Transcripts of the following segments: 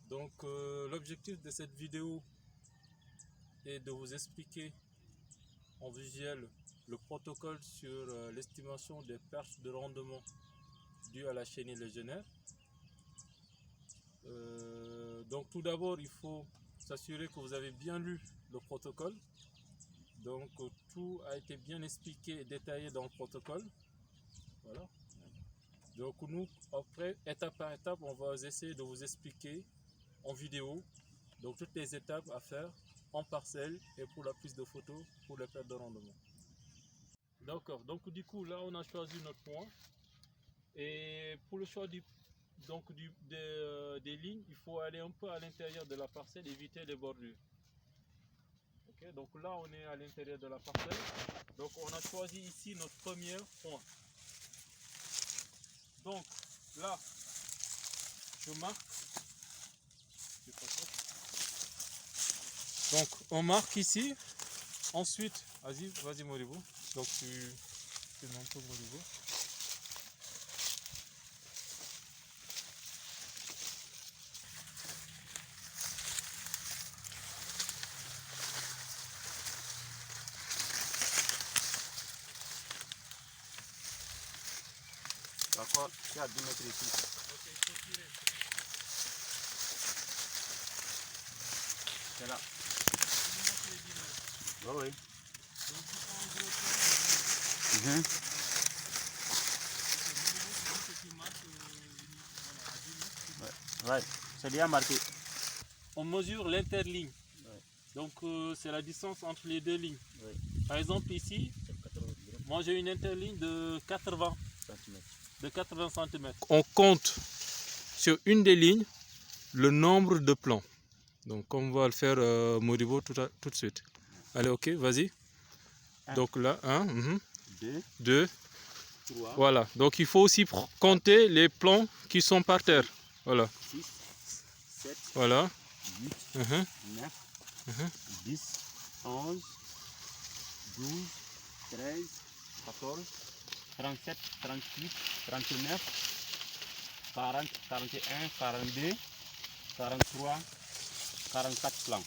Donc l'objectif de cette vidéo est de vous expliquer en visuel le protocole sur l'estimation des pertes de rendement dues à la chenille légionnaire. Donc tout d'abord, il faut s'assurer que vous avez bien lu le protocole. Donc tout a été bien expliqué et détaillé dans le protocole. Voilà. Donc nous, après, étape par étape, on va essayer de vous expliquer en vidéo donc toutes les étapes à faire en parcelle et pour la prise de photos pour les pertes de rendement. D'accord, donc du coup là on a choisi notre point et pour le choix des lignes, il faut aller un peu à l'intérieur de la parcelle, éviter les bordures. Okay, donc là on est à l'intérieur de la parcelle, donc on a choisi ici notre premier point. Donc là je marque. Donc on marque ici. Ensuite, vas-y Moribo. Donc tu montes Moribo. D'accord, tu as 10 mètres ici. Ok, il faut tirer. C'est là. Oui, Oui, oui. donc tu prends un gros point. Ouais, c'est bien marqué. On mesure l'interligne. Ouais. Donc c'est la distance entre les deux lignes. Oui. Par exemple ici, moi j'ai une interligne de 80 cm. On compte sur une des lignes le nombre de plans. Donc on va le faire Moribo tout de suite. Allez, ok, vas-y. Donc là, 1, 2, 3, voilà. Donc il faut aussi compter les plans qui sont par terre. Voilà. 6, 7, Voilà. 8, 9, 10, 11, 12, 13, 14, 37, 38, 39, 40, 41, 42, 43, 44 plans.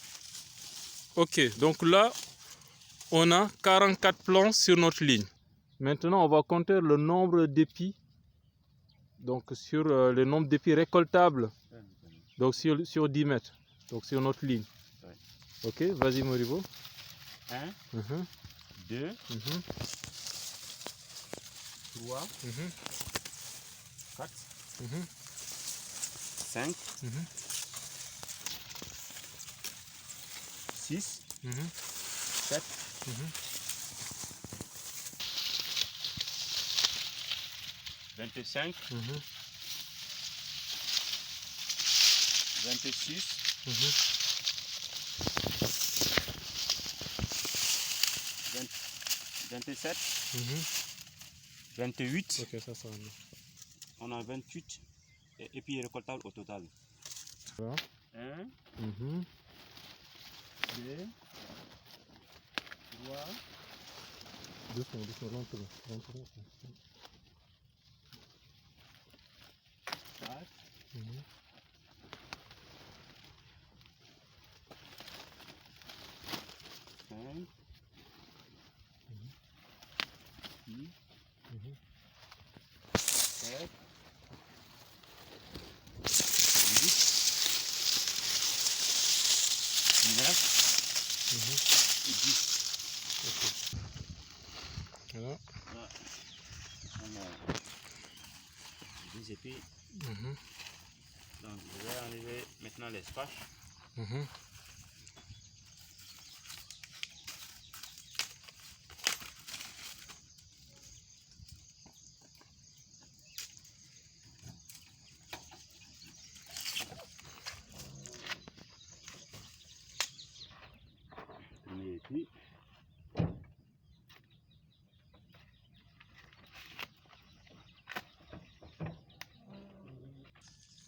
Ok, donc là, on a 44 plans sur notre ligne. Maintenant, on va compter le nombre d'épis. Donc sur le nombre d'épis récoltables. Donc sur 10 mètres. Donc sur notre ligne. Ouais. Ok, vas-y Moribo. 1, 2, 3, 4, 5, 6, 7, 25, 26, 27, 28. Ok, ça va. On a 28 épis récoltables au total. Voilà. 1, 2, 3, Doucement, lentement. 4, 5, 6, 7, 8, 9 et 10. Voilà. Là, on a 10 épis. Donc je vais enlever maintenant l'espace. Premier épi.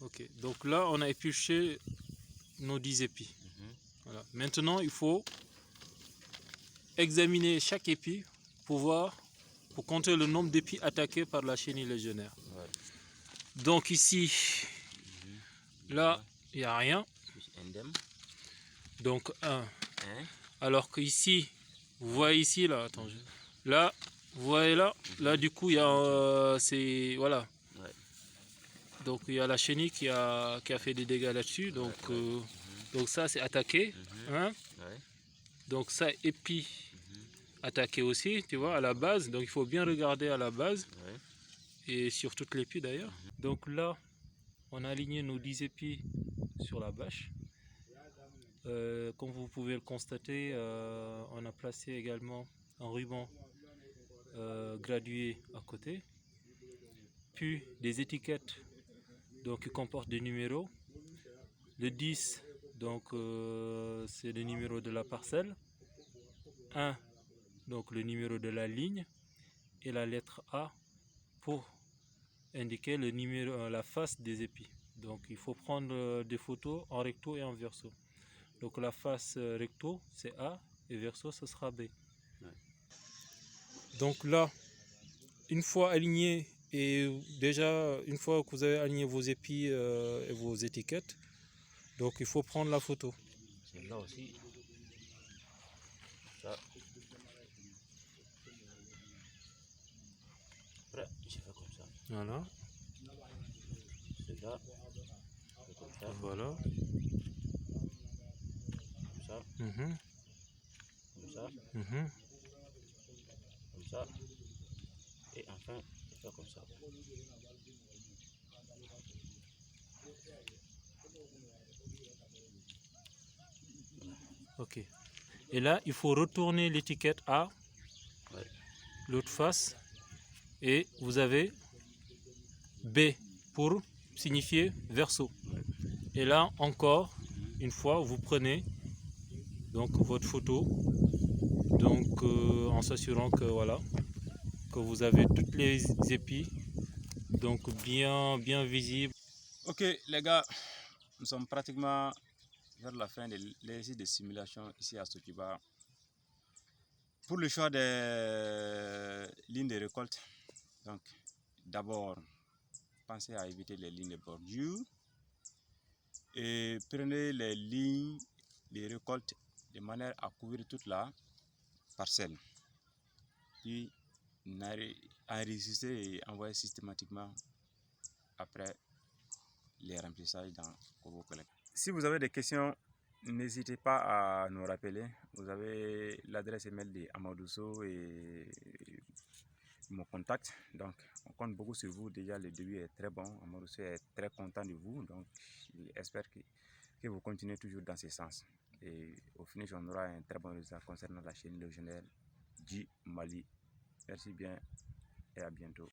Ok, donc là on a épluché nos 10 épis. Voilà. Maintenant il faut examiner chaque épi pour compter le nombre d'épis attaqués par la chenille légionnaire. Ouais. Donc ici, là il n'y a rien. Plus indem. Donc 1. 1. Alors qu'ici, vous voyez ici, là, attends, là, vous voyez là, là du coup, il y a, c'est, voilà. Ouais. Donc il y a la chenille qui a fait des dégâts là-dessus. Donc, donc ça, c'est attaqué. Hein? Ouais. Donc ça, épi attaqué aussi, tu vois, à la base. Donc il faut bien regarder à la base. Ouais. Et sur toutes les épis d'ailleurs. Donc là, on a aligné nos 10 épis sur la bâche. Comme vous pouvez le constater, on a placé également un ruban gradué à côté, puis des étiquettes donc, qui comportent des numéros. Le 10, donc c'est le numéro de la parcelle. 1, donc le numéro de la ligne. Et la lettre A pour indiquer le numéro, la face des épis. Donc il faut prendre des photos en recto et en verso. Donc la face recto c'est A et verso ce sera B. Ouais. Donc là, une fois aligné et déjà une fois que vous avez aligné vos épis et vos étiquettes, donc il faut prendre la photo. C'est là aussi. Ça. Après, je fais comme ça. Voilà. C'est là. Comme ça. Voilà. Comme ça. Comme ça. Comme ça. Et enfin, je fais comme ça. Ok. Et là, il faut retourner l'étiquette à l'autre face. Et vous avez B pour signifier verso. Et là encore, une fois, vous prenez donc votre photo, donc en s'assurant que voilà, que vous avez toutes les épis donc bien visibles. Ok les gars, nous sommes pratiquement vers la fin de l'exercice de simulation ici à Sotiba. Pour le choix des lignes de récolte, donc d'abord pensez à éviter les lignes de bordure et prenez les lignes de récolte de manière à couvrir toute la parcelle. Puis enregistrez et envoyez systématiquement après les remplissages dans vos collègues. Si vous avez des questions, n'hésitez pas à nous rappeler. Vous avez l'adresse email de Amadousso et mon contact. Donc, on compte beaucoup sur vous. Déjà, le début est très bon. Amadousso est très content de vous. Donc, j'espère que vous continuez toujours dans ce sens. Et au finish, on aura un très bon résultat concernant la chaîne légionnaire du Mali. Merci bien et à bientôt.